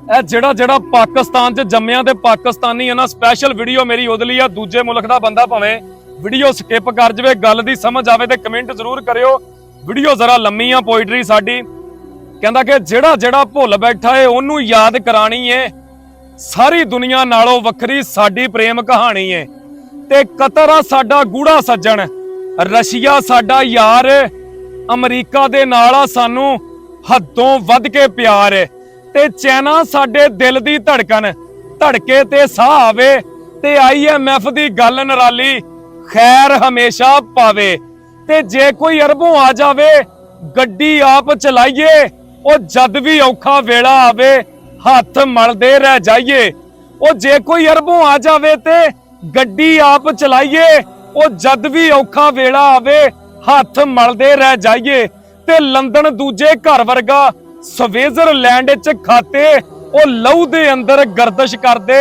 ਇਹ ਜਿਹੜਾ पाकिस्तान च जम्मिया ते पाकिस्तानी है ना, स्पैशल वीडियो मेरी उहदे लई आ। दूजे मुल्क दा बंदा भावें वीडियो स्किप कर जावे, गल दी समझ आवे ते कमेंट जरूर करियो। वीडियो जरा लम्मी आ पोइट्री साडी। कहंदा कि ਜਿਹੜਾ भुल बैठा है ओनू याद करानी है, सारी दुनिया नालों वखरी साडी प्रेम कहानी है। ते कतर आ साडा गूढ़ा सज्जन, रशिया साडा यार, अमरीका दे नाल आ सानू हदों वध के प्यार। ते चैना साडे दिल दी धड़कन, धड़के ते साह आवे। ते IMF दी गल नराली, खैर हमेशा पावे। ते जे कोई अरबों आ जावे, गड्डी आप चलाइए, ओ जद भी औखा वेला आवे, हाथ मलदे रह जाइए। ओ जे कोई अरबों आ जावे ते गड्डी आप चलाइए, ओ जद भी औखा वेला आवे, हाथ मलदे रह जाइए। ते लंदन दूजे घर वर्गा, स्विट्जरलैंड च खाते, ओ लहू दे अंदर गर्दिश करदे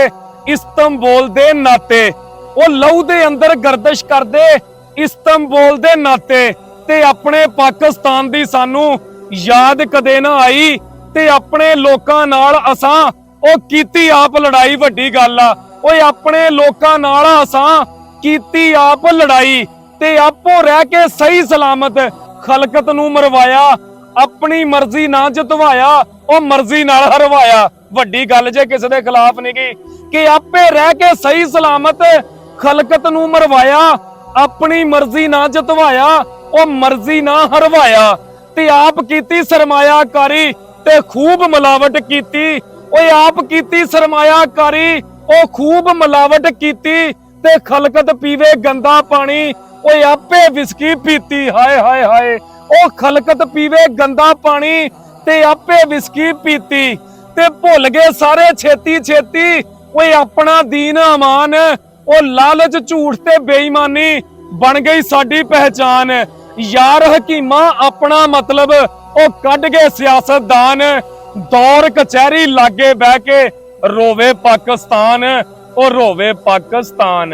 इस्तांबुल दे नाते। ओ लहू दे अंदर गर्दिश करदे इस्तांबुल दे नाते। ते अपने पाकिस्तान दी सानू याद कदे ना आई, ते अपने लोकां नाल असां ओ कीती आप लड़ाई। वड्डी गल आ, ओए अपने लोकां नाल असां कीती आप लड़ाई। ते आपो रह के सही सलामत खलकत नू मरवाया, अपनी मर्जी ना जितवाया, ओ मर्जी नाल हरवाया। वड्डी गल जे किसी दे खिलाफ नहीं गई कि आपे रह के सही सलामत खलकत नू मरवाया, अपनी मर्जी ना जितवाया, ओ मर्जी ना हरवाया। ते आप कीती सरमायाकारी ते खूब मिलावट कीती। ओए आप कीती सरमायाकारी, ओ खूब मिलावट कीती। ते खलकत पीवे गंदा पानी, ओए आपे विस्की पीती। हाय हाय हाय, ओ खलकत पीवे गंदा पानी, ते आपे विस्की पीती। ते भुल गए सारे छेती छेती, ओए अपना दीन अमान। ओ लालच झूठ ते बेईमानी बन गई साडी पहचान। यार हकीमा अपना मतलब, ओ कढ गए सियासतदान। दौर कचहरी लागे बह के रोवे पाकिस्तान, ओ रोवे पाकिस्तान।